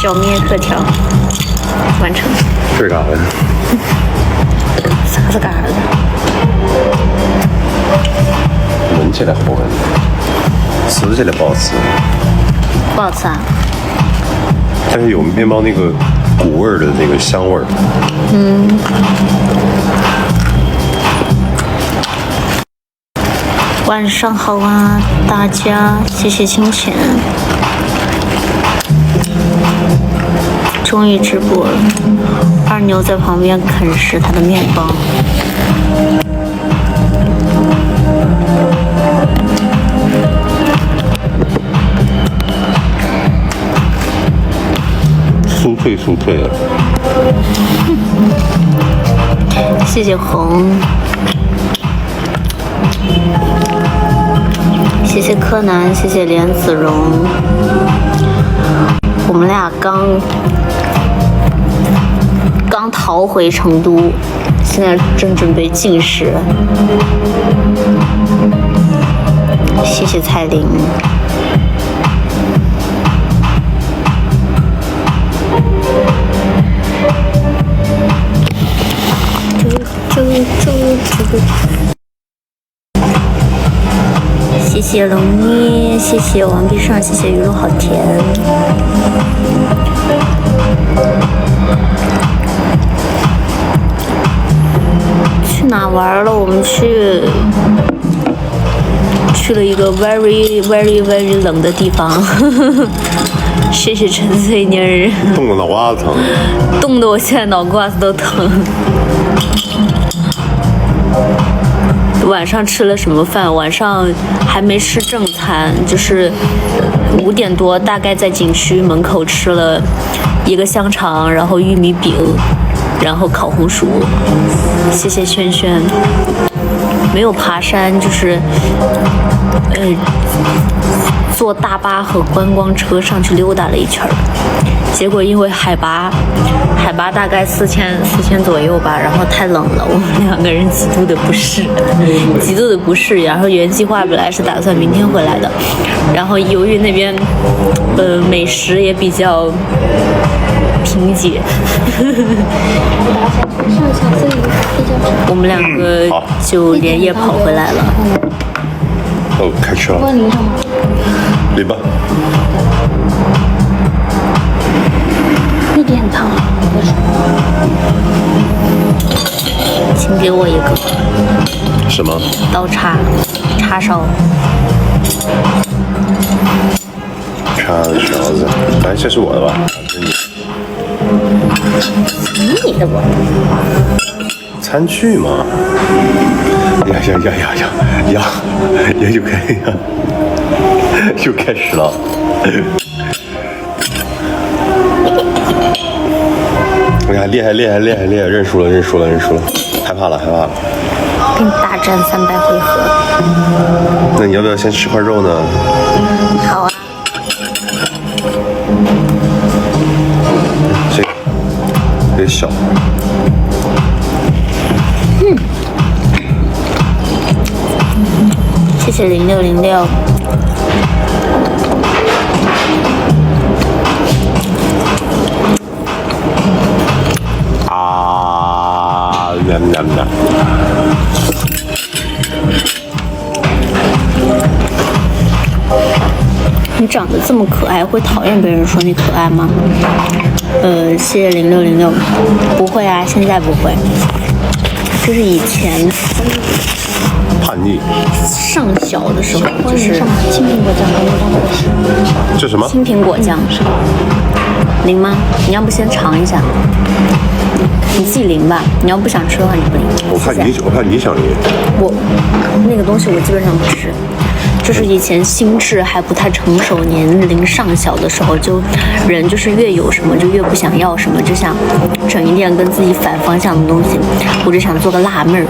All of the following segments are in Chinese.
小面核条完成。这是干啥的？啥是干啥的？闻起来好闻，吃起来不好吃。不好吃啊？但是有面包那个谷味儿的那个香味儿。晚上好啊，大家，谢谢金钱。终于直播了，二牛在旁边啃食他的面包。酥脆酥脆的。谢谢红，谢谢柯南，谢谢莲子蓉。我们俩刚逃回成都，现在正准备进食。谢谢彩铃。谢谢龙妮，谢谢王必胜，谢谢鱼露好甜。去哪玩了？我们去了一个 very 冷的地方。谢谢陈翠妮儿。冻得脑瓜子疼。冻得我现在脑瓜子都疼。晚上吃了什么饭？晚上还没吃正餐，就是5点多，大概在景区门口吃了一个香肠，然后玉米饼，然后烤红薯。谢谢轩轩。没有爬山，就是坐大巴和观光车上去溜达了一圈儿，结果因为海拔大概4000左右吧，然后太冷了，我们2个人极度的不适。然后原计划本来是打算明天回来的，然后由于那边美食也比较贫瘠，我们2个就连夜跑回来了。哦，开车了。淋吧。那边很烫啊。请给我一个。什么？刀叉，叉烧。叉子勺子，哎，这是我的吧？你的吧？餐具嘛。呀，就可以了，又开始了。哎呀，厉害，认输了，害怕了。跟你大战300回合。那你要不要先吃块肉呢？好啊。这个小。谢谢0606。你长得这么可爱，会讨厌别人说你可爱吗？谢谢0606。不会啊，现在不会。这是以前叛逆。上小的时候，就是青苹果酱跟这什么？青苹果酱淋吗？你要不先尝一下？你自己淋吧。你要不想吃的话，你不淋。我怕你想淋。我那个东西我基本上不吃。就是以前心智还不太成熟，年龄尚小的时候，就人就是越有什么就越不想要什么，就想整一点跟自己反方向的东西。我就想做个辣妹儿，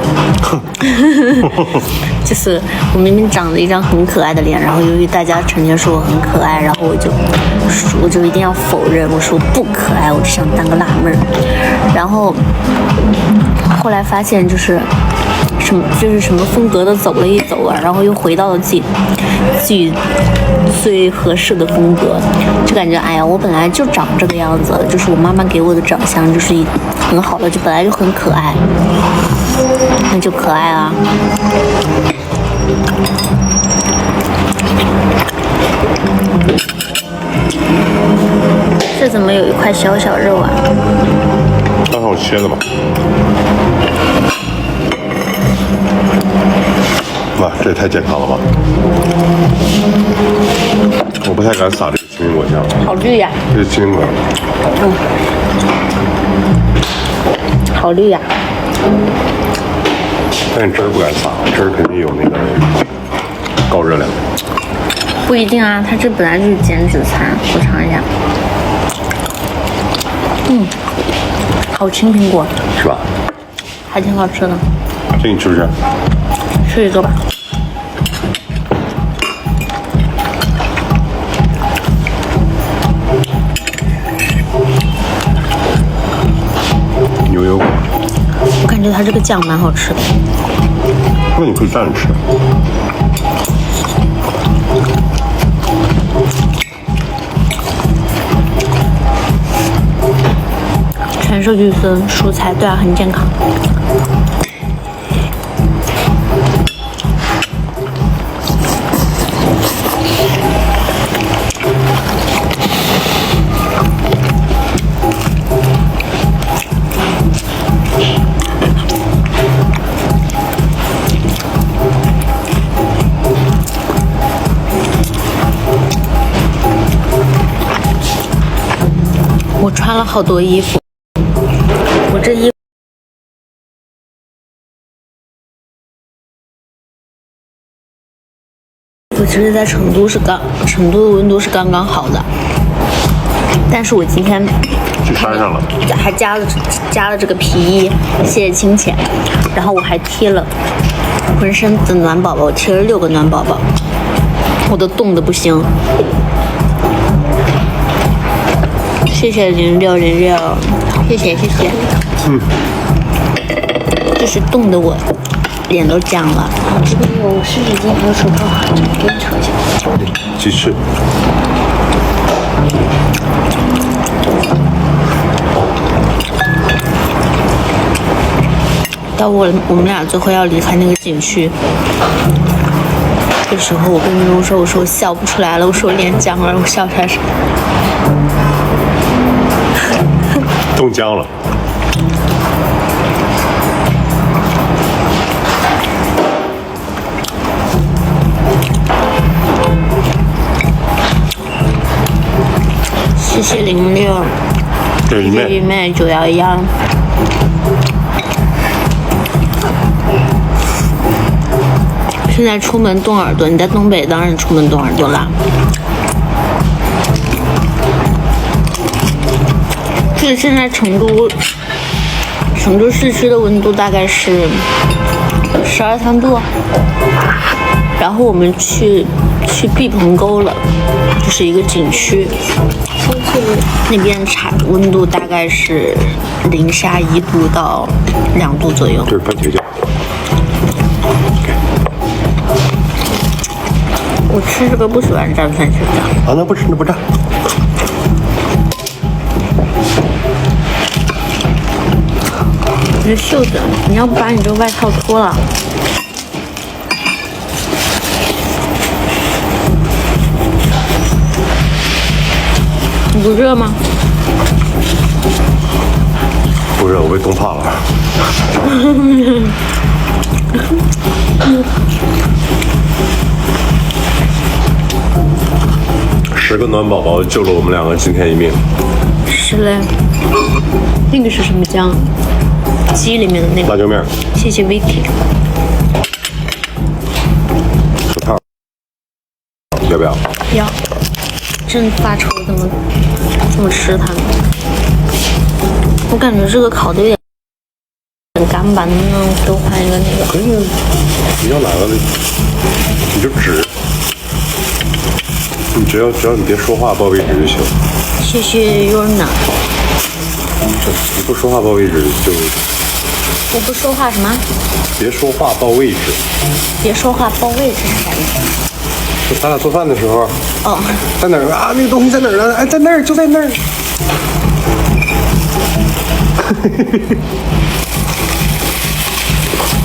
就是我明明长了一张很可爱的脸，然后由于大家成天说我很可爱，然后我就一定要否认，我说我不可爱，我就想当个辣妹儿。然后后来发现就是什么风格的走了一走啊，然后又回到了自己最合适的风格，就感觉哎呀，我本来就长这个样子，就是我妈妈给我的长相就是很好的，就本来就很可爱，那就可爱啊。这怎么有一块小小肉啊？刚好切的嘛。哇，这也太健康了吧！我不太敢撒这个青苹果酱。好绿呀！这是青苹果。好绿呀！但汁儿不敢撒，汁儿肯定有那个高热量。不一定啊，它这本来就是减脂餐，我尝一下。好青苹果，是吧？还挺好吃的。这你吃不吃？吃一个吧。牛油果。我感觉它这个酱蛮好吃的。那你可以蘸着吃。全是绿色蔬菜，对啊，很健康。我穿了好多衣服，我这衣服其实在成都的温度是刚刚好的，但是我今天去山上了，还加了这个皮衣，谢谢亲戚，然后我还贴了浑身的暖宝宝，我贴了6个暖宝宝，我都冻得不行。谢谢0606，谢谢。就是冻得我脸都僵了。这边有湿纸巾，还有手套，给你扯一下。鸡翅。到我们俩最后要离开那个景区，这时候我跟明荣说，我说我笑不出来了，我说我脸僵了，我笑出来是冻僵了。谢谢06，这是谢谢愚昧911。现在出门冻耳朵，你在东北当然出门冻耳朵啦。就是现在成都市区的温度大概是12、13度，然后我们去毕棚沟了，就是一个景区，那边温度大概是零下1度到2度左右。这是番茄酱。我吃这个不喜欢蘸番茄酱。啊，那不吃，那不蘸。你的袖子，你要不把你这个外套脱了？你不热吗？不热，我被冻怕了。10个暖宝宝救了我们2个今天一命。是嘞。那个是什么酱？鸡里面的那个。辣椒面。谢谢 Vicky。手套要不要？要。真发愁怎么吃它呢？我感觉这个烤的有点干吧，能不能给我换一个那个？可以，你要哪个你就指，你只要你别说话报位置就行。谢谢 Yuna。你不说话报位置就。我不说话什么？别说话报位置。别说话报位置是啥意思？就咱俩做饭的时候，哦，在哪儿啊？那个东西在哪儿呢？哎，在那儿，就在那儿。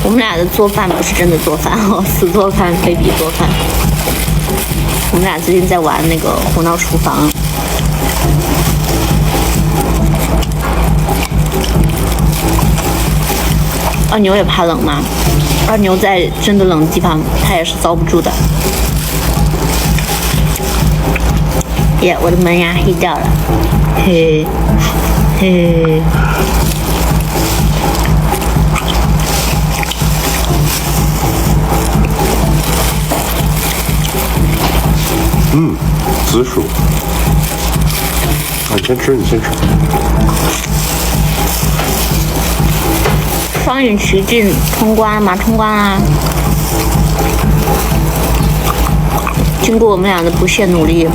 我们俩的做饭不是真的做饭哦，死做饭非比做饭。我们俩最近在玩那个胡闹厨房。二牛也怕冷吗？二牛在真的冷的地方，他也是遭不住的。耶，我的门牙黑掉了，嘿，嘿。紫薯。啊，你先吃，你先吃。双影奇境通关吗？通关啦！经过我们俩的不懈努力，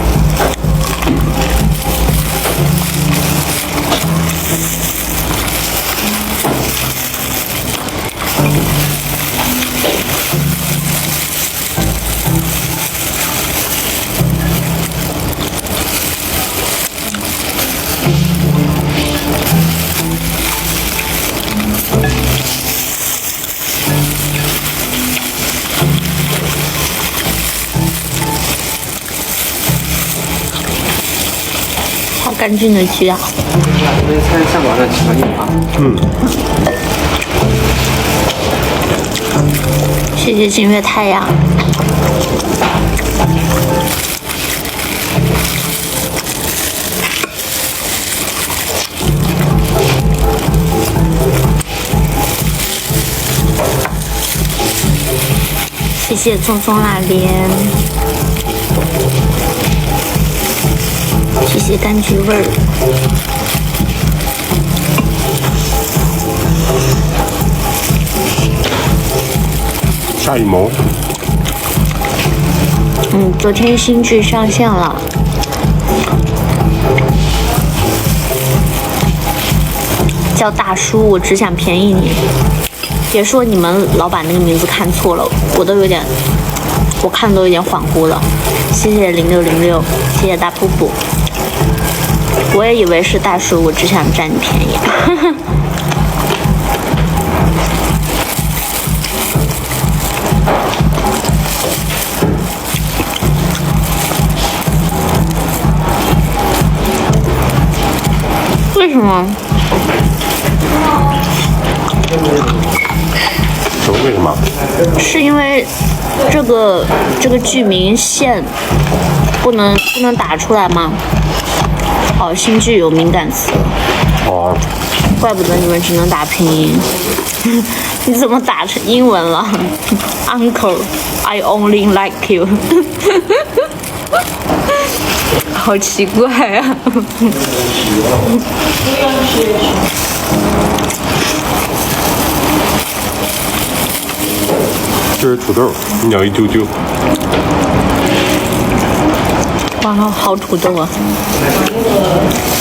好干净的鸡啊！那菜上完了，吃完一盘。谢谢金月太阳。谢谢松松辣莲，谢谢柑橘味儿。下一谋。昨天新剧上线了，叫大叔，我只想便宜你。别说你们老板那个名字看错了，我看都有点恍惚了。谢谢0606，谢谢大瀑布。我也以为是大叔，我只想占你便宜。为什么？为什么？是因为这个剧名线不能打出来吗？哦，新剧有敏感词。哦，怪不得你们只能打拼音。你怎么打成英文了 ？Uncle, I only like you 。好奇怪啊！这是土豆，你咬一丢丢。哇，好土豆啊！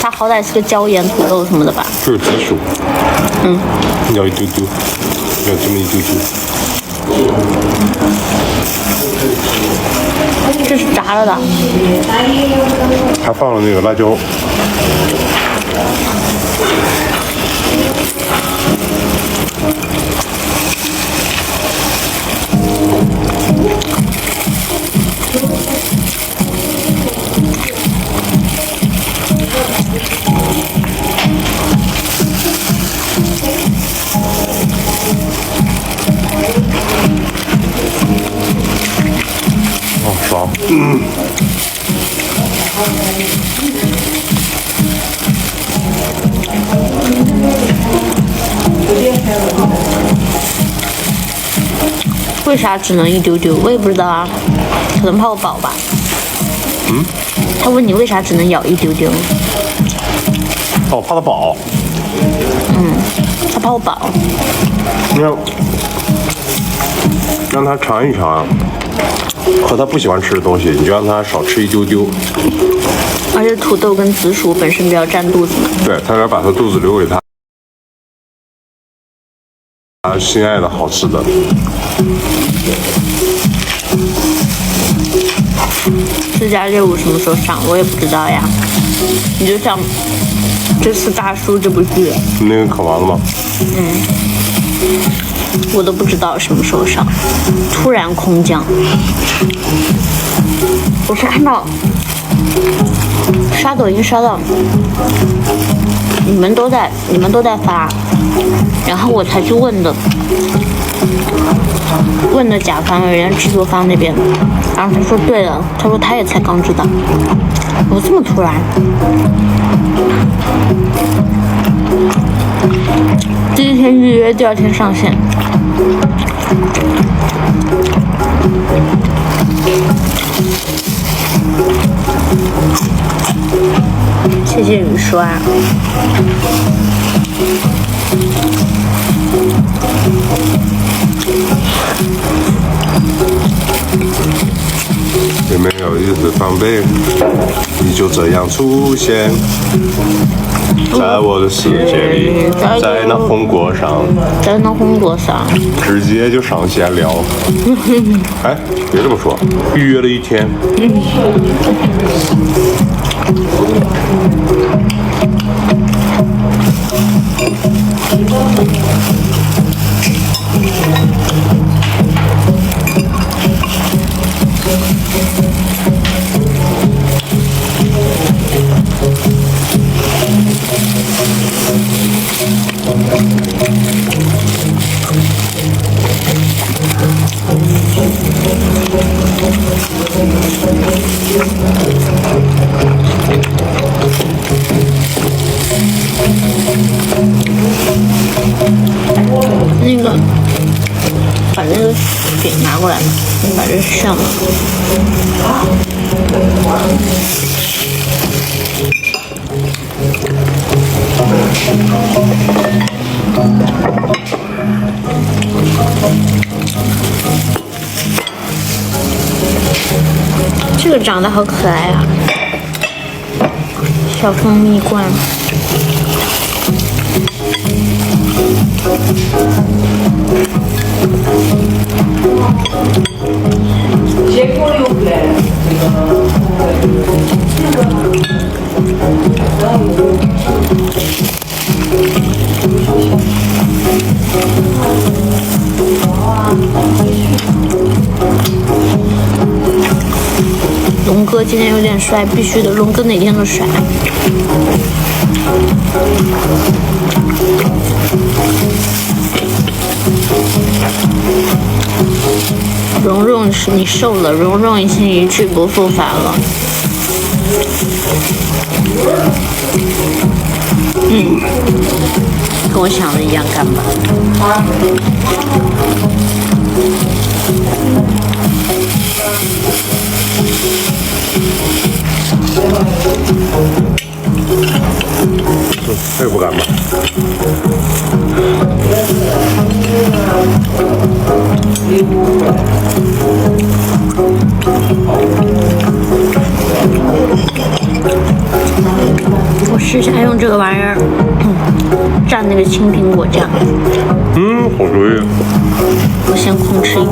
它好歹是个椒盐土豆什么的吧？这是紫薯。你咬一丢丢，咬这么一丢丢。这是炸了的。还放了那个辣椒。爽。为啥只能一丢丢？我也不知道啊，可能怕我饱吧。他问你为啥只能咬一丢丢？哦，怕它饱。他怕我饱。你让他尝一尝，和他不喜欢吃的东西，你就让他少吃一丢丢。而且土豆跟紫薯本身比较占肚子嘛。对，他要把他肚子留给他，他心爱的好吃的。自家业务什么时候上，我也不知道呀。你就像这次《大叔》这部剧，那个考完了吗？我都不知道什么时候上，突然空降。我是看到刷抖音刷到你们都在发，然后我才去问的甲方人家制作方那边，然后他说对了，他说他也才刚知道，我这么突然。第一天预约，第二天上线。谢谢雨刷。有没有一丝防备？你就这样出现在我的世界里，在那红果上，直接就上线了。哎，别这么说，预约了一天。那个，把那个饼拿过来，你把这上了。这个长得好可爱啊，小蜂蜜罐。龙哥今天有点帅，必须的，龙哥哪天都帅。蓉蓉是你瘦了，蓉蓉已经一去不复返了。跟我想的一样，干吧。这个不敢吧？我试一下用这个玩意儿蘸那个青苹果酱。好主意。我先空吃一口。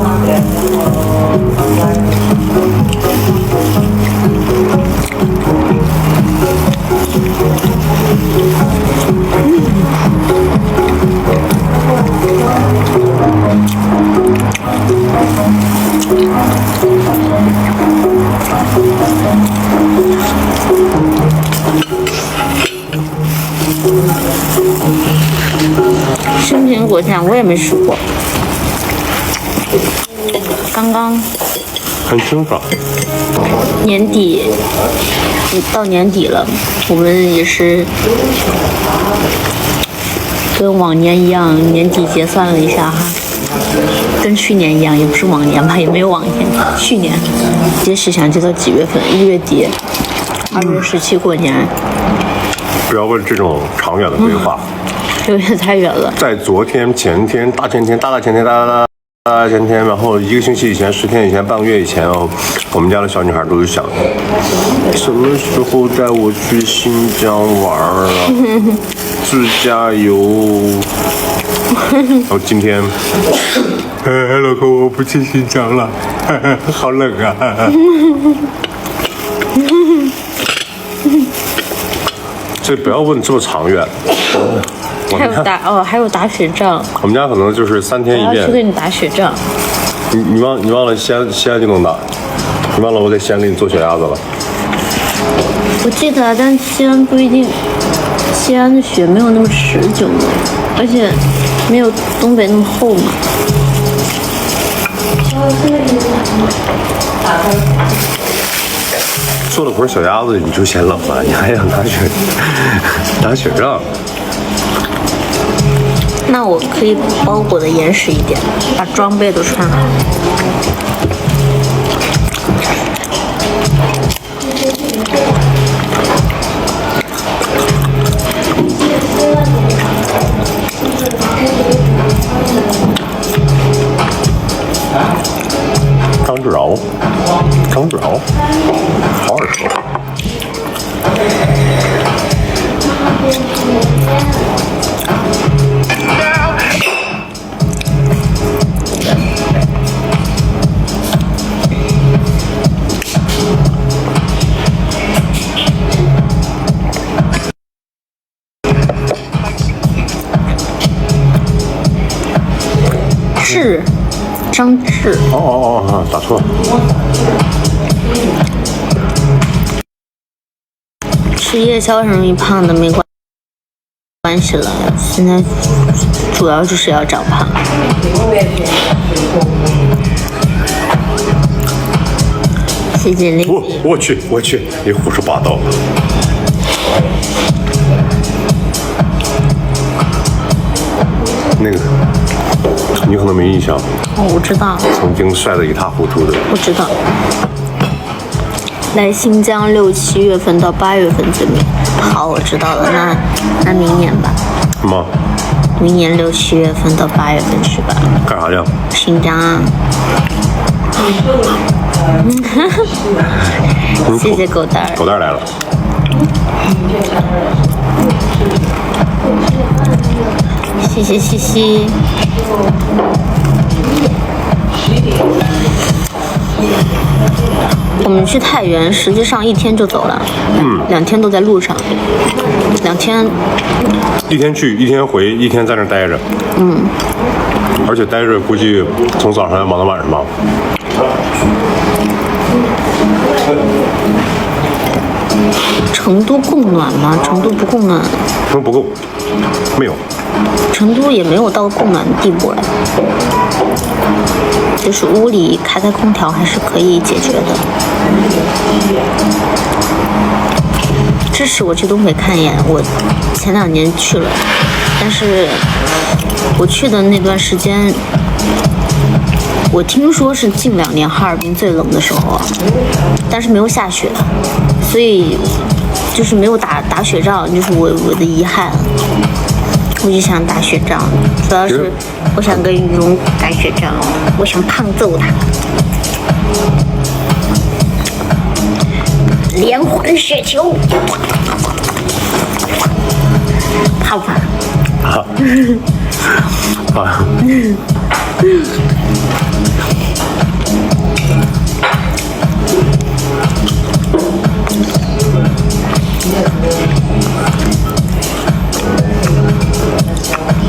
生苹果酱我也没试过，刚刚很清爽。年底到年底了，我们也是跟往年一样，年底结算了一下哈，跟去年一样，也不是往年吧，也没有往年，去年结是想结到几月份？1月底，2月17过年。不要问这种长远的规划。有点太远了。在昨天、前天、大前天、大前天、大前天，然后1个星期以前、10天以前、半个月以前哦，我们家的小女孩都是想，什么时候带我去新疆玩啊？自驾游。然后今天，老公，我不去新疆了，好冷啊。这不要问这么长远。还有打雪仗。我们家可能就是3天1变。我要去给你打雪仗。你忘了西安就能打，你忘了我在西安给你做雪鸭子了。我记得，但西安不一定，西安的雪没有那么持久嘛，而且没有东北那么厚嘛。做了会儿小鸭子你就嫌冷了，你还想打雪仗？那我可以包裹的严实一点，把装备都穿好。张志豪，好耳熟。张志。打错了。吃夜宵很容易胖的，没关系了。现在主要就是要长胖。谢谢丽。我去，你胡说八道。那个，你可能没印象。我知道。曾经晒得一塌糊涂的。我知道。来新疆6、7月份到8月份最美。好，我知道了。那明年吧。什么？明年6、7月份到8月份去吧。干啥去？新疆啊。谢谢狗蛋儿。狗蛋儿来了。谢谢西西。我们去太原，实际上1天就走了，2天都在路上，2天。1天去1天回，1天在那待着。而且待着估计从早上要忙到晚上吧。成都供暖吗？成都不供暖。什么不够？没有。成都也没有到供暖的地步了，就是屋里开空调还是可以解决的。支持我去东北看一眼，我前2年去了，但是我去的那段时间，我听说是近2年哈尔滨最冷的时候，但是没有下雪，所以就是没有打雪仗，就是我的遗憾。我就想打雪仗，主要是我想跟羽绒打雪仗，我想胖揍他。连环雪球，怕不怕？怕。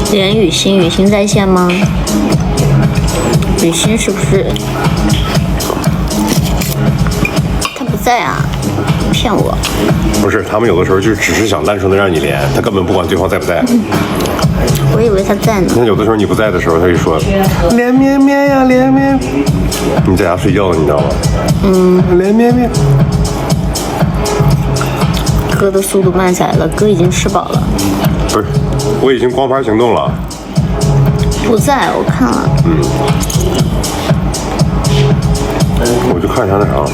连雨欣在线吗？雨欣是不是？他不在啊，骗我。不是，他们有的时候就只是想单纯的让你连，他根本不管对方在不在。我以为他在呢。那有的时候你不在的时候，他就说连绵绵呀连绵。你在家睡觉呢，你知道吗？连绵绵。哥的速度慢下来了，哥已经吃饱了。不是，我已经光盘行动了。不在，我看了。我就看一下那啥。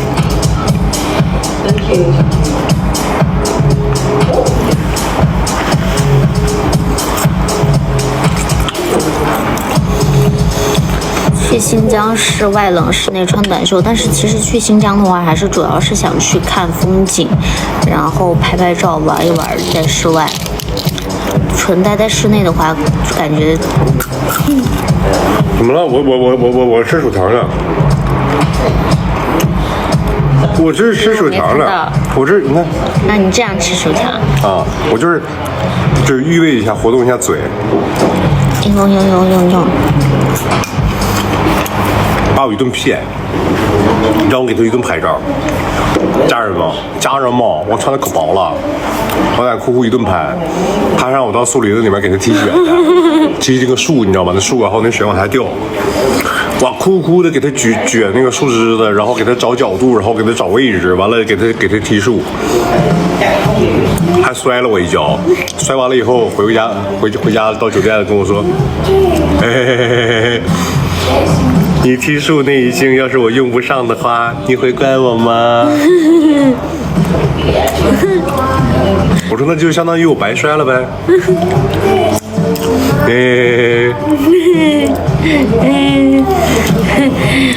去新疆室外冷，室内穿短袖。但是其实去新疆的话，还是主要是想去看风景，然后拍照、玩一玩，在室外。纯待在室内的话，感觉怎么了？我吃薯条呢。我这是吃薯条呢。我这你看。那你这样吃薯条？啊，我就是预备一下，活动一下嘴。用。把我一顿骗，让我给他一顿拍照。家人们，我穿的可薄了，我在酷一顿拍，他让我到树林子里面给他踢雪的，踢这个树，你知道吗？那树然后那雪往下掉，哇，酷的给他撅那个树枝子，然后给他找角度，然后给他找位置，完了给他踢树，还摔了我一跤，摔完了以后回家到酒店跟我说，嘿。你踢树那一星，要是我用不上的话，你会怪我吗？我说那就相当于我白摔了呗。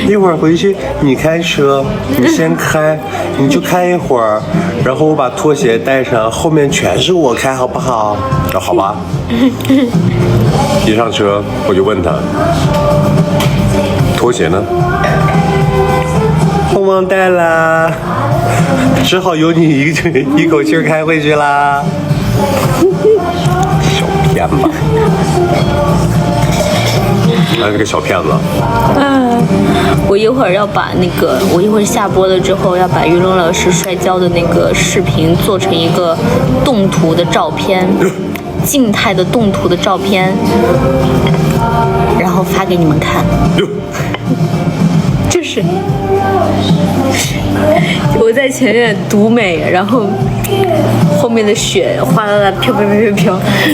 一会儿回去你开车，你先开，你就开一会儿，然后我把拖鞋带上，后面全是我开，好不好？好吧。一上车我就问他。拖鞋呢？我忘带啦，只好由你一口气开回去啦。小骗子，还是个小骗子。我一会儿要把我一会儿下播了之后要把于龙老师摔跤的那个视频做成一个动图的照片，静态的动图的照片，然后发给你们看。就是我在前面独美，然后后面的雪哗啦啦飘，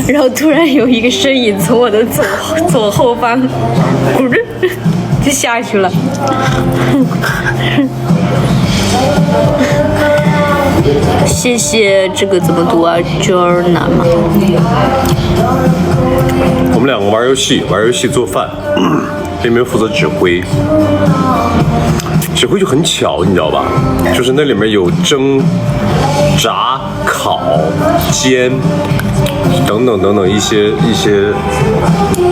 然后突然有一个身影从我的左后方咕噜就下去了。谢谢，这个怎么读啊 ？Journal 吗？我们两个玩游戏做饭，这边负责指挥。指挥就很巧，你知道吧？就是那里面有蒸、炸、烤、煎等等一些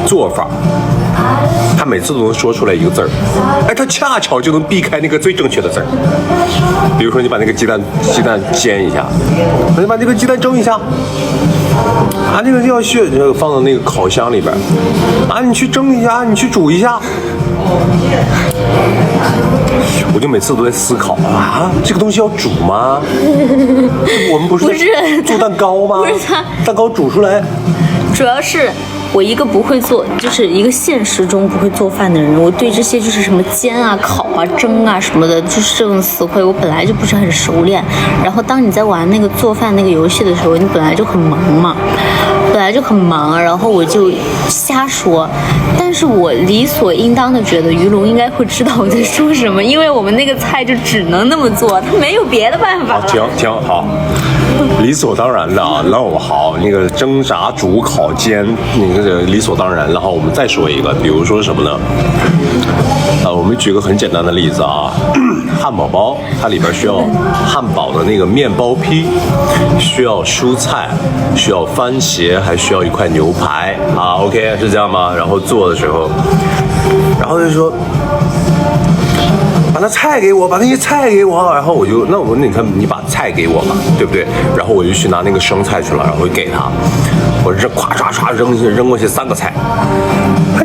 做法。他每次都能说出来一个字儿，哎，他恰巧就能避开那个最正确的字儿。比如说，你把那个鸡蛋煎一下，你把那个鸡蛋蒸一下，啊，那个要放到那个烤箱里边，啊，你去蒸一下，你去煮一下。我就每次都在思考啊，这个东西要煮吗？我们不是做蛋糕吗？蛋糕煮出来，主要是我一个不会做，就是一个现实中不会做饭的人，我对这些就是什么煎啊、烤啊、蒸啊什么的，就是这种词汇，我本来就不是很熟练。然后当你在玩那个做饭那个游戏的时候，你本来就很忙，然后我就瞎说。但是我理所应当的觉得于龙应该会知道我在说什么，因为我们那个菜就只能那么做，他没有别的办法了。挺好，理所当然的啊。然后好，那个蒸炸煮烤煎，那个理所当然。然后我们再说一个，比如说什么呢？我们举个很简单的例子啊，汉堡包它里边需要汉堡的那个面包坯，需要蔬菜，需要番茄，还需要一块牛排啊。OK， 是这样吗？然后做的时候，然后就说把那菜给我，把那些菜给我，然后我说你看你把菜给我嘛，对不对？然后我就去拿那个生菜去了，然后给他，我咵唰扔过去3个菜。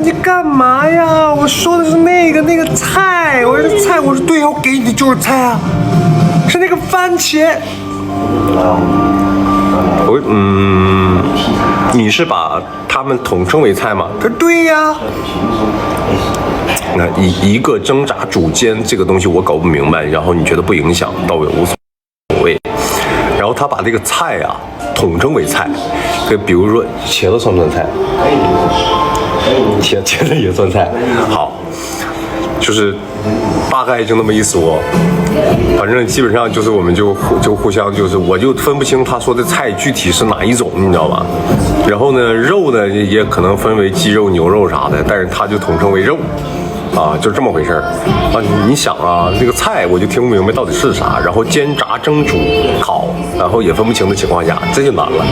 你干嘛呀？我说的是那个菜，我说菜，我说对呀，我给你的就是菜啊，是那个番茄。我你是把他们统称为菜吗？他说对呀。那一个蒸炸煮煎这个东西我搞不明白，然后你觉得不影响，倒也无所谓。然后他把这个菜啊统称为菜，比如说茄子算不算菜？茄子也算菜。好，就是大概就那么一说，反正基本上就是我们就互相就是我就分不清他说的菜具体是哪一种，你知道吧？然后呢，肉呢也可能分为鸡肉、牛肉啥的，但是他就统称为肉。啊，就这么回事儿啊！你想啊，这个菜我就听不明白到底是啥，然后煎、炸、蒸、煮、烤，然后也分不清的情况下，这就难了。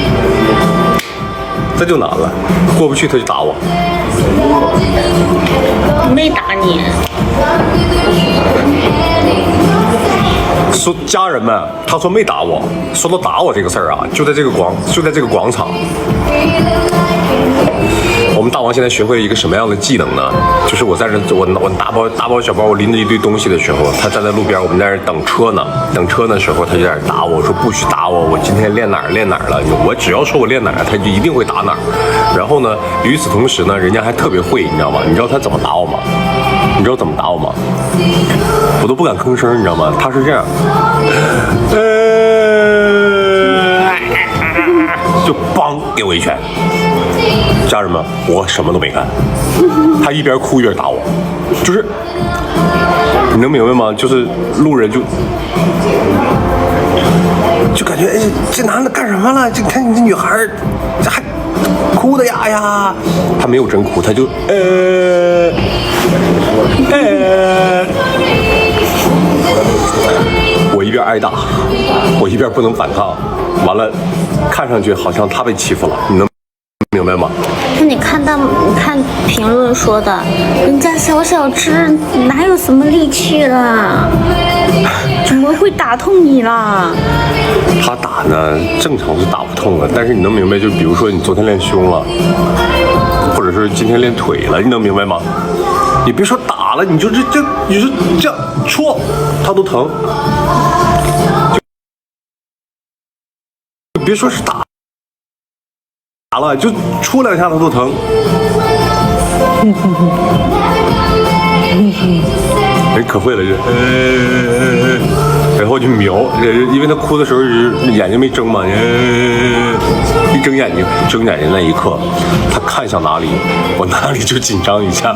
这就难了，过不去他就打我。没打你。说家人们，他说没打我。说到打我这个事儿啊，就在这个广场。我们大王现在学会了一个什么样的技能呢？就是我在这，我大包小包，我拎着一堆东西的时候，他站在路边，我们在这等车呢。等车的时候，他就在那打我，说不许打我，我今天练哪儿了。我只要说我练哪儿，他就一定会打哪儿。然后呢，与此同时呢，人家还特别会，你知道吗？你知道他怎么打我吗？你知道怎么打我吗？我都不敢吭声，你知道吗？他是这样，就梆给我一拳。家人们，我什么都没干，他一边哭一边打我，就是你能明白吗？就是路人就感觉哎，这男的干什么了？这看你这女孩这还哭的呀，他没有真哭，他就我一边挨打，我一边不能反抗，完了，看上去好像他被欺负了，你能明白吗？那你看评论说的，人家小小只哪有什么力气了，怎么会打痛你啦？他打呢，正常是打不痛的，但是你能明白，就比如说你昨天练胸了，或者是今天练腿了，你能明白吗？你别说打了，你就你是这样戳，他都疼。就别说是打了，就戳两下他都疼。人可会了，然后就瞄，因为他哭的时候眼睛没睁嘛，一睁眼睛那一刻，他看向哪里，我哪里就紧张一下。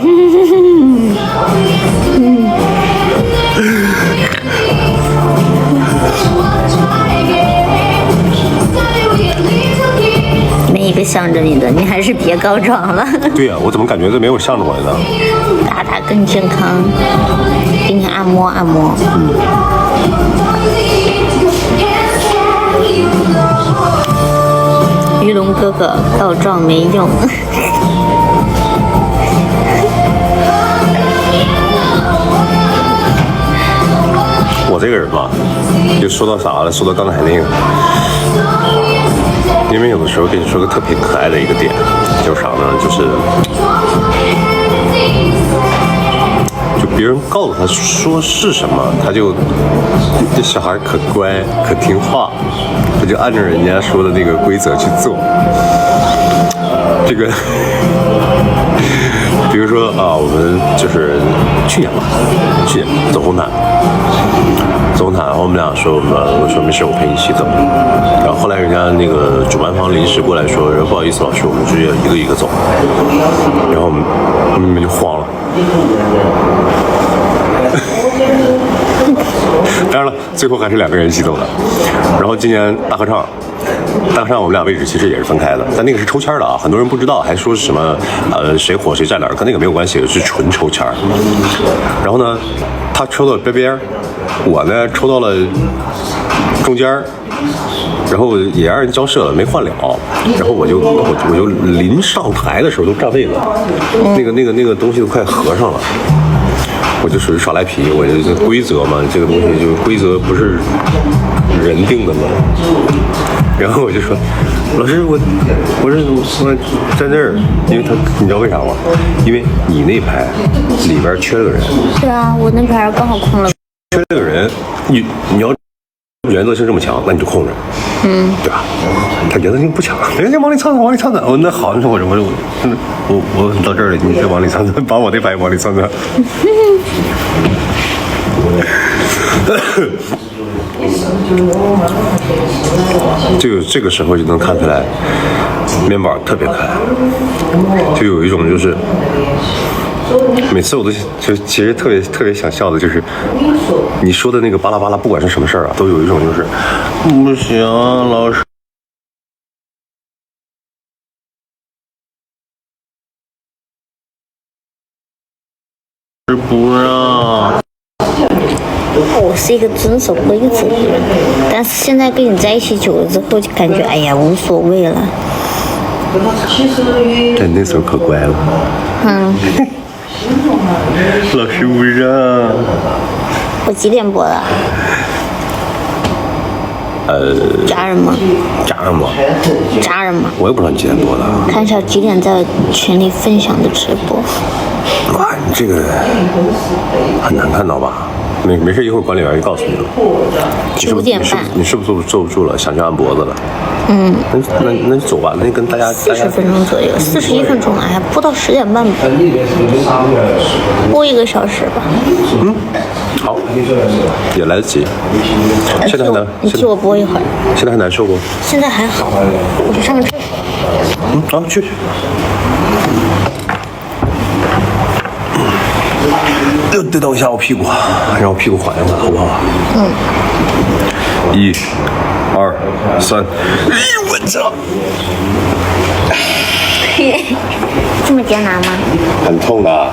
没一个向着你的，你还是别告状了。对呀，我怎么感觉这没有向着我呢？打更健康，给你按摩。玉龙哥哥告状没用。我这个人吧，就说到啥了？说到刚才那个，因为有的时候跟你说个特别可爱的一个点，就是啥呢？就别人告诉他说是什么，他就这小孩可乖可听话，他就按照人家说的那个规则去做。这个，比如说啊，我们就是去年走红毯，然后我们俩说我说没事，我陪你一起走。然后后来人家那个主办方临时过来说不好意思老师，我们直接一个一个走。然后我们就慌了。当然了，最后还是2个人一起走的。然后今年大合唱我们俩位置其实也是分开的，但那个是抽签的啊，很多人不知道，还说是什么谁火谁站哪儿，跟那个没有关系，是纯抽签。然后呢，他抽到边边，我呢抽到了中间，然后也让人交涉了，没换了。然后我就临上台的时候都占位了，那个东西都快合上了。我就属于耍赖皮，我这规则嘛，这个东西就规则不是人定的嘛。然后我就说，老师，我在那儿，因为你知道为啥吗？因为你那排里边缺了个人。对啊，我那排刚好空了。缺了个人，你要原则性这么强，那你就空着，对吧？他原则性不强，人家往里窜。我那好，那我到这儿了，你再往里窜，把我那排往里窜。这个时候就能看出来，面包特别可爱，就有一种就是，每次我都就其实特别想笑的，就是你说的那个巴拉巴拉，不管是什么事儿啊，都有一种就是不行，老师。不让。我是一个遵守规则的人，但是现在跟你在一起久了之后，就感觉哎呀无所谓了。哎，那时候可乖了。老师不让。我几点播的？家人吗？家人吗？家人吗？我也不知道你几点播的。看一下几点在群里分享的直播。哇，你这个很难看到吧？没事，一会儿管理员就告诉你了。 9点半。你是不是坐不住了？想去按脖子了？那你走吧，那跟大家40分钟左右，41分钟，哎呀，播到10点半吧，播1个小时吧。好，也来得及。现在还难，你替我播一会儿。现在还难受不？现在还好，我去上个厕所。好，去。得等一下我屁股，让我屁股缓一缓，好不好？1、2、3，哎呦我操！这么艰难吗？很痛的。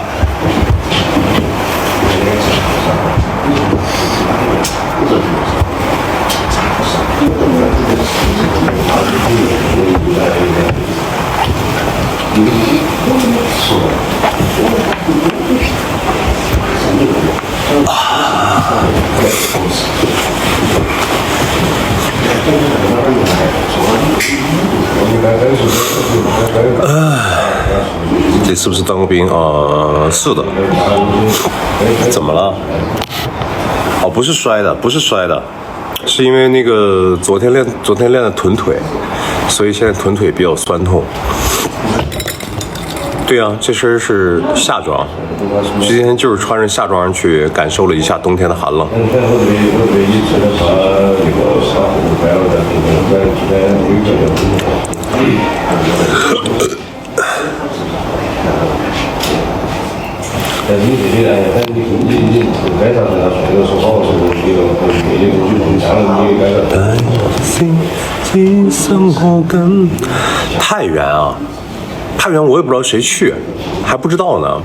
这是不是当过兵啊？是的。怎么了？哦，不是摔的，是因为那个昨天练的臀腿，所以现在臀腿比较酸痛。对啊，这身是夏装，今天就是穿着夏装去感受了一下冬天的寒冷。太原啊，太原我也不知道谁去，还不知道呢，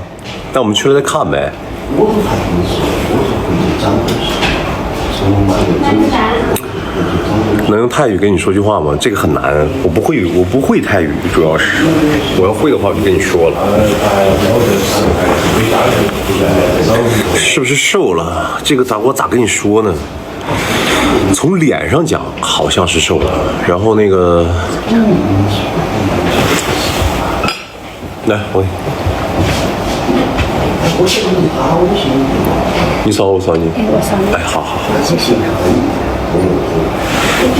但我们去了再看呗。能用泰语跟你说句话吗？这个很难，我不会泰语，主要是我要会的话我就跟你说了。是不是瘦了？这个我咋跟你说呢？从脸上讲好像是瘦了，然后那个，来我。你扫我扫你。我扫你。哎，好。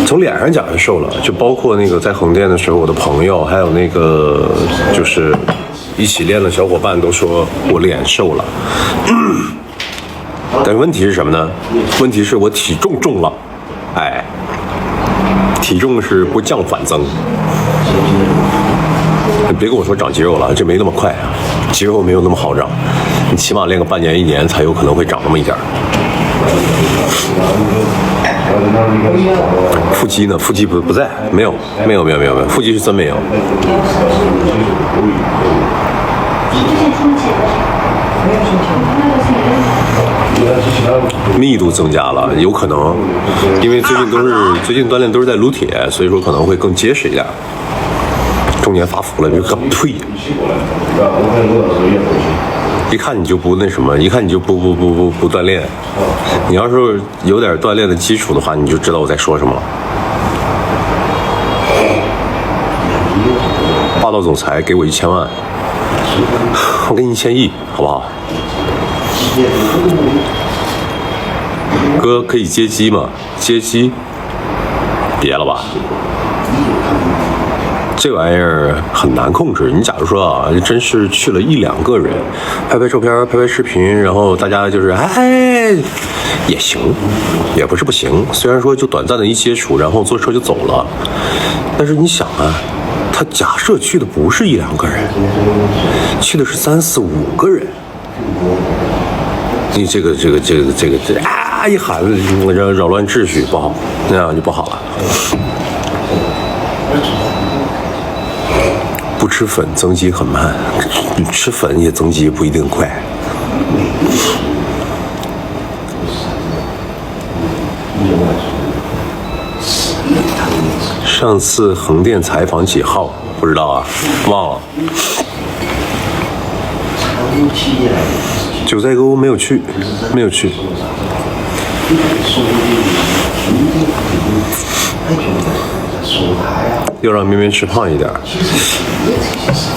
从脸上讲是瘦了，就包括那个在横店的时候，我的朋友还有那个就是一起练的小伙伴都说我脸瘦了。但是问题是什么呢？问题是我体重重了，哎，体重是不降反增。你别跟我说长肌肉了，这没那么快啊，肌肉没有那么好长，你起码练个半年1年才有可能会长那么一点。腹肌呢？腹肌不在，没有，腹肌是真没有。密度增加了，有可能，因为最近锻炼都是在撸铁，所以说可能会更结实一点。中年发福了，就呸！一看你就不那什么，一看你就不锻炼。你要是有点锻炼的基础的话，你就知道我在说什么了。霸道总裁给我1000万，我给你1000亿，好不好？哥可以接机吗？接机？别了吧。这玩意儿很难控制。你假如说啊，真是去了1、2个人，拍拍照片，拍拍视频，然后大家就是也行，也不是不行。虽然说就短暂的一接触，然后坐车就走了，但是你想啊，他假设去的不是1、2个人，去的是3、4、5个人，你这个一喊扰乱秩序不好，那样就不好了。不吃粉增肌很慢，吃粉也增肌不一定快。上次横店采访几号？不知道啊，忘了。九寨沟没有去。要让绵绵吃胖一点。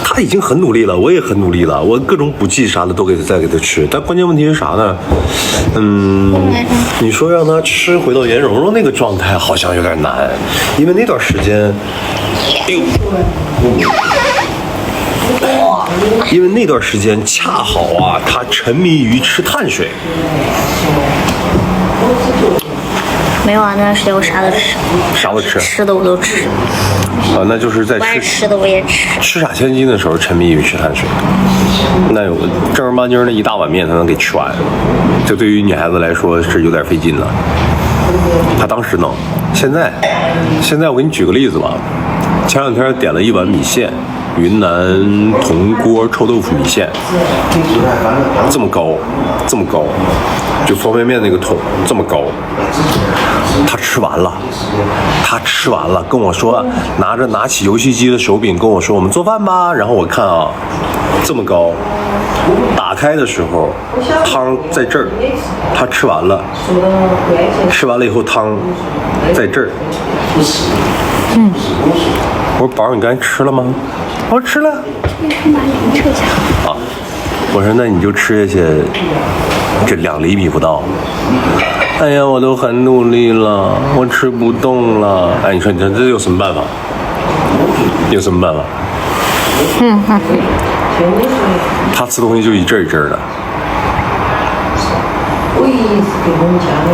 他已经很努力了，我也很努力了，我各种补剂啥的都再给他吃。但关键问题是啥呢？你说让他吃回到颜蓉蓉那个状态，好像有点难，因为那段时间，因为那段时间恰好啊，他沉迷于吃碳水。没有啊，那段时间我啥都吃，吃的我都吃。啊，那就是在不爱吃的我也吃。吃傻千金的时候沉迷于吃碳水，那有正儿八经的一大碗面才能给吃完，这对于女孩子来说是有点费劲的。他当时能，现在我给你举个例子吧，前两天点了一碗米线，云南铜锅臭豆腐米线，这么高，就方便面那个桶这么高。他吃完了，跟我说拿起游戏机的手柄跟我说我们做饭吧。然后我看啊，这么高，打开的时候汤在这儿，他吃完了以后汤在这儿。我说宝儿，你刚才吃了吗？我说吃了。啊，我说那你就吃下去，这2厘米不到。哎呀，我都很努力了，我吃不动了。哎，你说这有什么办法？他吃东西就一阵一阵的，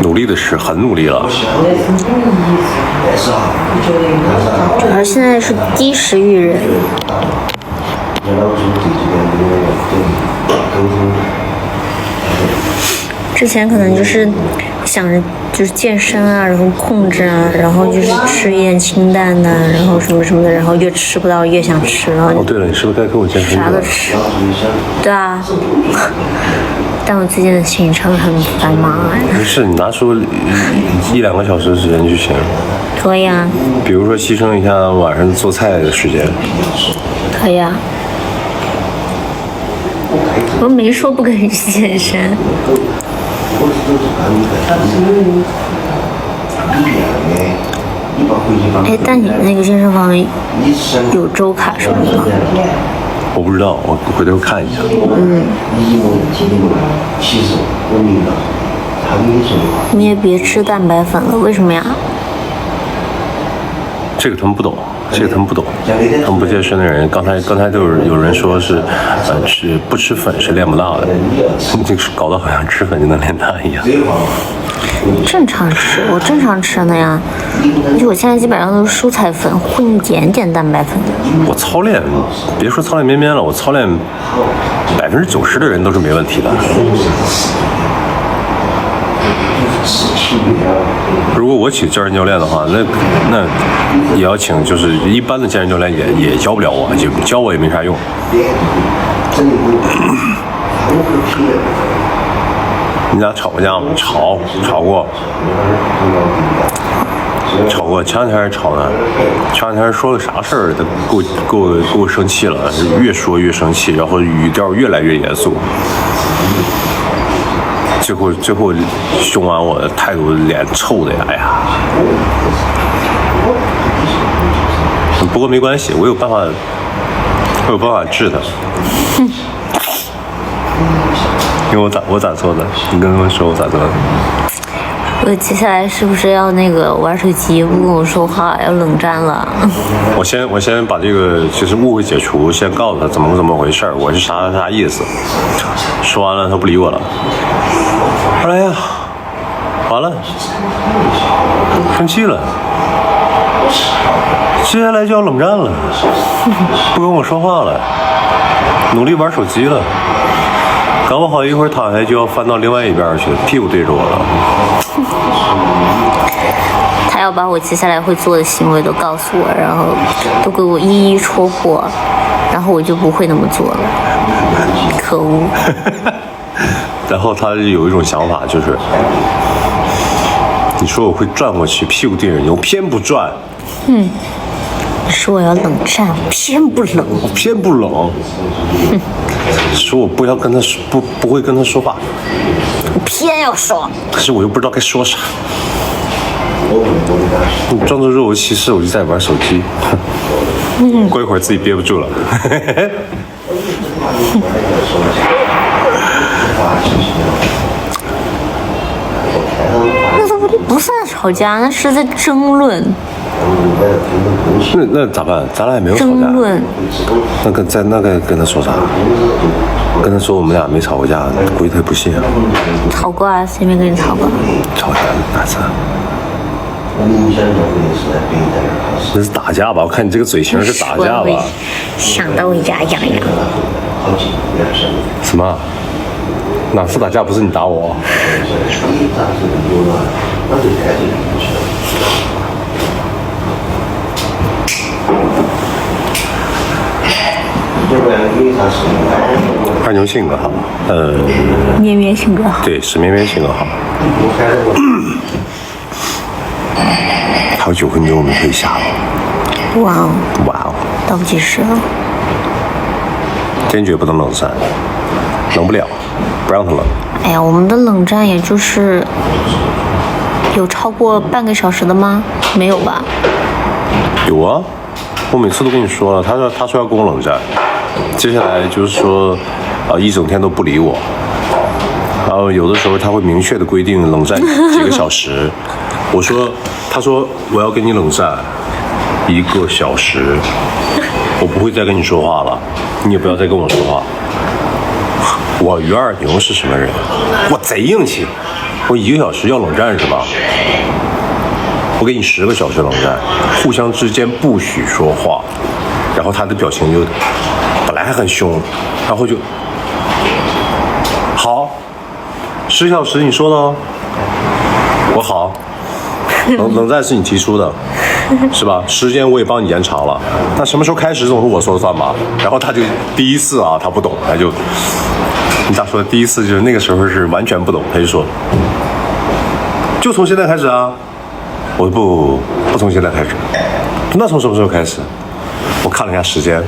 努力的是很努力了。主要现在是低食欲人。之前可能就是想着就是健身啊，然后控制啊，然后就是吃一点清淡的，然后什么的，然后越吃不到越想吃，然后哦，对了，你是不是该跟我健身？啥都吃。对啊，但我最近的行程很繁忙哎。没事，你拿出1-2个小时的时间就行。可以啊。比如说牺牲一下晚上做菜的时间。可以啊。我没说不跟你去健身。哎，但你那个健身房有周卡什么的吗？我不知道，我回头看一下。你也别吃蛋白粉了，为什么呀？这个他们不懂。他们不健身的人，刚才就是有人说是，不吃粉是练不大的，这个搞得好像吃粉就能练大一样。正常吃，我正常吃的呀，而且我现在基本上都是蔬菜粉混一点点蛋白粉。我操练，别说操练绵绵了，我操练90%的人都是没问题的。如果我请健身教练的话，那也要请，就是一般的健身教练也教不了我，就教我也没啥用。你俩吵过架吗？吵过。前两天还吵呢，前两天说了啥事儿，他给我生气了，越说越生气，然后语调越来越严肃。最后凶完我，态度脸臭的呀！哎呀，不过没关系，我有办法治他。因为我咋做的？你跟他们说我咋做的？我接下来是不是要那个玩手机不跟我说话，要冷战了？我先把这个就是误会解除，先告诉他怎么回事，我是啥意思。说完了他不理我了。哎呀，完了，生气了，接下来就要冷战了，不跟我说话了，努力玩手机了，搞不好一会儿躺下就要翻到另外一边去，屁股对着我了。他要把我接下来会做的行为都告诉我，然后都给我一一戳破，然后我就不会那么做了。可恶！然后他有一种想法，就是你说我会转过去，屁股对着你，我偏不转。你说我要冷战，偏不冷。我偏不冷。说我不要跟他说，不会跟他说话，我偏要说。可是我又不知道该说啥。你装作若无其事，我就在玩手机。过一会儿自己憋不住了。那都不算吵架，那是在争论。那咋办？咱俩也没有吵架。争论。那跟他说啥？跟他说我们俩没吵过架，估计他也不信啊。吵过啊？谁没跟你吵过？吵架哪次？这是打架吧？我看你这个嘴型是打架吧？想到牙痒痒。什么？哪次打架不是你打我？二牛性格好，咩咩性格好。对，史咩咩性格好。还有9分钟我们可以下了。哇哦！哇哦！倒计时了。坚决不能冷战，冷不了，不让他冷。哎呀，我们的冷战也就是有超过半个小时的吗？没有吧？有啊，我每次都跟你说了，他说要跟我冷战，接下来就是说，一整天都不理我，然后有的时候他会明确的规定冷战几个小时，他说我要跟你冷战1个小时，我不会再跟你说话了，你也不要再跟我说话。我于二牛是什么人？我贼硬气，我1个小时要冷战是吧？我给你10个小时冷战，互相之间不许说话。然后他的表情就本来还很凶，然后就好，10小时你说的哦，我好。冷战是你提出的，是吧？时间我也帮你延长了，那什么时候开始总是我说了算吧？然后他就第一次啊，他不懂，他就你咋说？第一次就是那个时候是完全不懂，他就说，就从现在开始啊。我不从现在开始，那从什么时候开始？我看了一下时间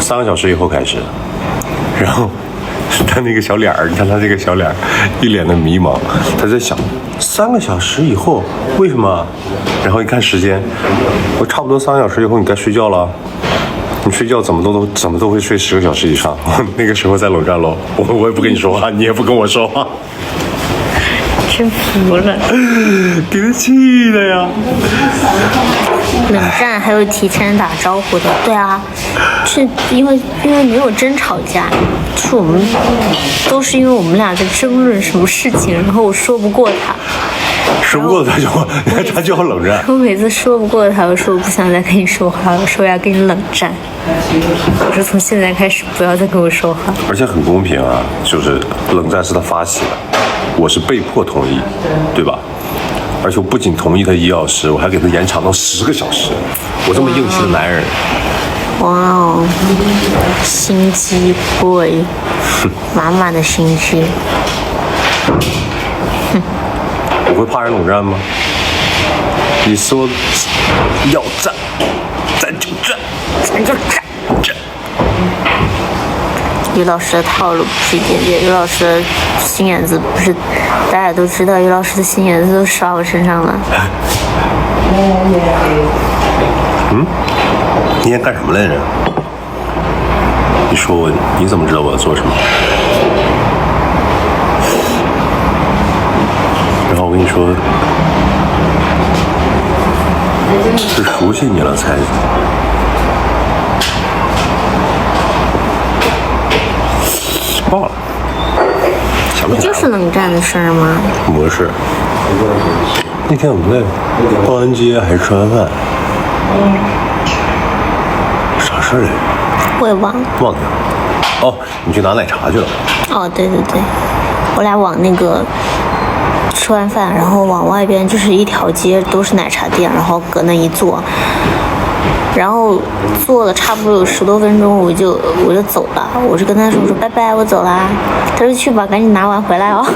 ，3个小时以后开始。然后他那个小脸儿，你看他这个小脸儿，一脸的迷茫，他在想3个小时以后为什么？然后一看时间，我差不多3个小时以后你该睡觉了。你睡觉怎么都会睡10个小时以上。那个时候在冷战喽，我也不跟你说话，你也不跟我说话。真服了，给他气的呀！冷战还有提前打招呼的，对啊，是因为没有真吵架，是我们都是因为我们俩在争论什么事情，然后我说不过他，说不过他就要冷战。我每次说不过他，我说我不想再跟你说话，我说我要跟你冷战，我说从现在开始不要再跟我说话。而且很公平啊，就是冷战是他发起的。我是被迫同意，对吧？而且我不仅同意他1小时，我还给他延长到10个小时。我这么硬气的男人，哇哦，心机 boy， 满满的心机。我会怕人冷战吗？你说要战，咱就战，咱就战。于老师的套路不是一点点，于老师的心眼子不是，大家都知道，于老师的心眼子都刷我身上了。你今天干什么来着？你说我，你怎么知道我要做什么？然后我跟你说，是熟悉你了才。忘了，想不起来了。不就是冷战的事儿吗？不是，那天我们在报恩街还是吃完饭，啥事儿来着？我也忘了。忘了。哦，你去拿奶茶去了。哦，对对对，我俩往那个吃完饭，然后往外边就是一条街都是奶茶店，然后搁那一坐，然后坐了差不多有10多分钟，我就走了。我就跟他说拜拜，我走啦。他说去吧，赶紧拿完回来哦。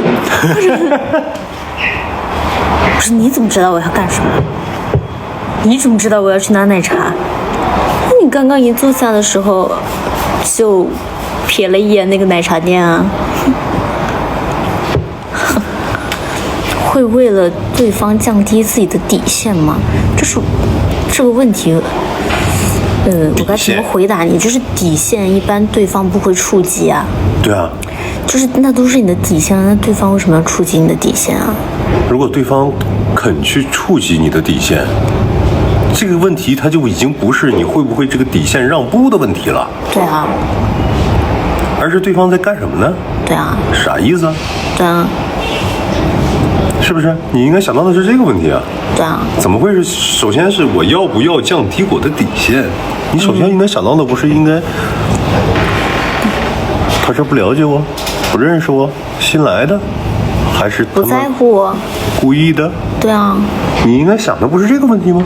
我说你怎么知道我要干什么？你怎么知道我要去拿奶茶？你刚刚一坐下的时候就瞥了一眼那个奶茶店啊。会为了对方降低自己的底线吗？这个问题，我该怎么回答你？就是底线一般对方不会触及啊。对啊。就是那都是你的底线，那对方为什么要触及你的底线啊？如果对方肯去触及你的底线，这个问题它就已经不是你会不会这个底线让步的问题了。对啊。而是对方在干什么呢？对啊。啥意思啊？对啊。是不是？你应该想到的是这个问题啊。对啊。怎么会是？首先是我要不要降低我的底线？你首先应该想到的不是应该，他是不了解我，不认识我，新来的，还是不在乎我，故意的？对啊。你应该想的不是这个问题吗？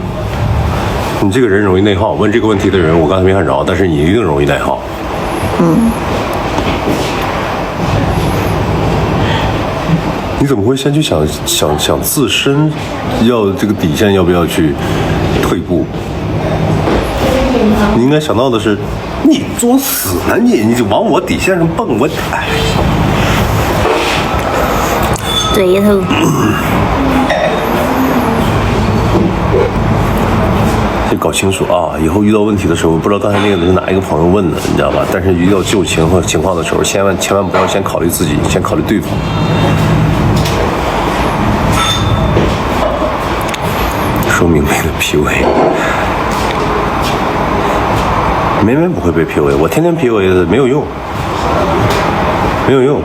你这个人容易内耗。问这个问题的人，我刚才没看着，但是你一定容易内耗。你怎么会先去想自身要这个底线要不要去退步？你应该想到的是，你作死呢，你就往我底线上蹦，我哎，对头。得搞清楚啊！以后遇到问题的时候，不知道刚才那个是哪一个朋友问的，你知道吧？但是遇到旧情况的时候，千万不要先考虑自己，先考虑对方。说明白了 PUA， 梅梅不会被 PUA， 我天天 PUA 的没有用，没有用。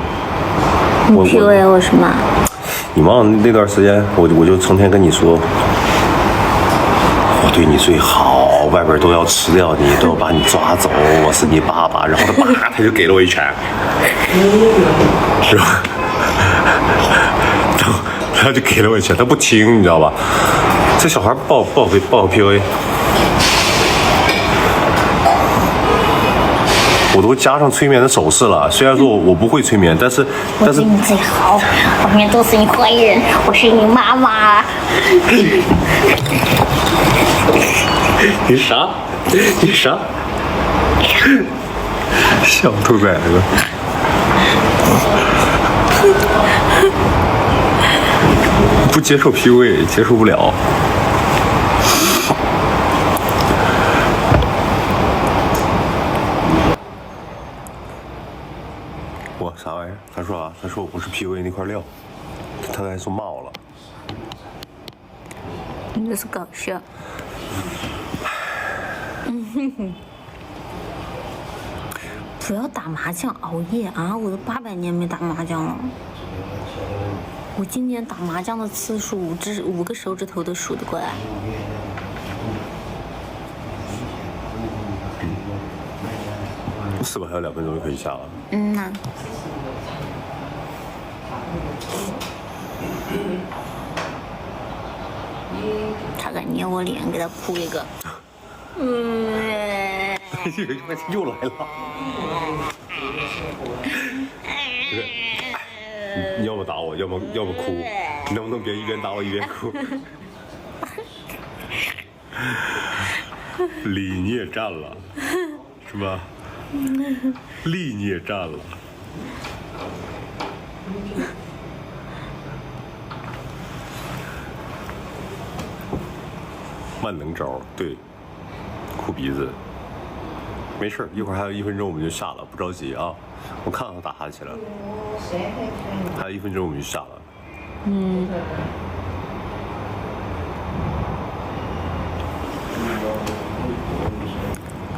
你 PUA 我什么？你忘了那段时间，我就成天跟你说，我对你最好，外边都要吃掉你，都要把你抓走，我是你爸爸。然后他就给了我一拳，是吧？他就给了我一拳，他不听，你知道吧？这小孩不好 PUA， 我都加上催眠的手势了。虽然说我不会催眠，但是我对你最好，外面都是你坏人，我是你妈妈。你啥？你啥？小兔崽子！不接受 PUA， 接受不了。我啥玩意儿？他说啊，他说我不是 PUA 那块料，他还说骂我了。你这是搞笑。不要打麻将熬夜啊！我都800年没打麻将了。我今年打麻将的次数5个手指头都数得过来。是吧？还有2分钟就可以下了。嗯呐。他敢捏我脸，给他扑一个。又来了。你要么打我，要么哭，你能不能别一边打我一边哭？理你也占了，是吧？力你也占了。万能招，对，哭鼻子。没事，一会儿还有1分钟我们就下了，不着急啊。我看看打哈欠了，还有1分钟我们就下了。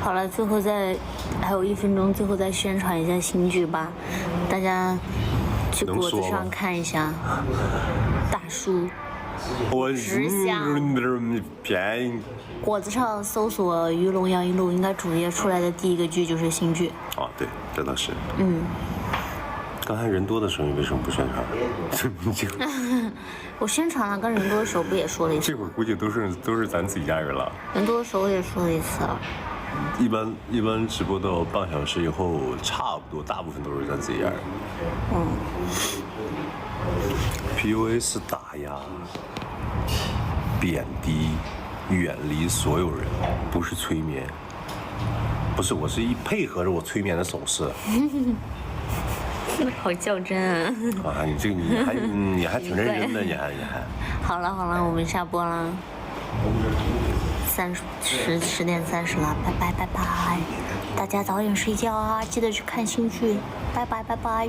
好了，最后还有1分钟，最后再宣传一下新剧吧，大家去果子上看一下。大叔。我直向便宜。果子上搜索《鱼龙洋一路》，应该主页出来的第一个剧就是新剧。啊，对，这倒是。刚才人多的时候，你为什么不宣传？我宣传了，跟人多的时候不也说了一次？这会儿估计都是咱自己家人了。人多的时候我也说了一次了。一般直播到半小时以后，差不多大部分都是咱自己家人。PUA 是打压、贬低、远离所有人，不是催眠。不是，我是配合着我催眠的手势。好较真啊！啊，你还挺认真的，你还。好了，我们下播了。10点30了，拜拜，大家早点睡觉啊，记得去看新剧，拜拜。拜。拜。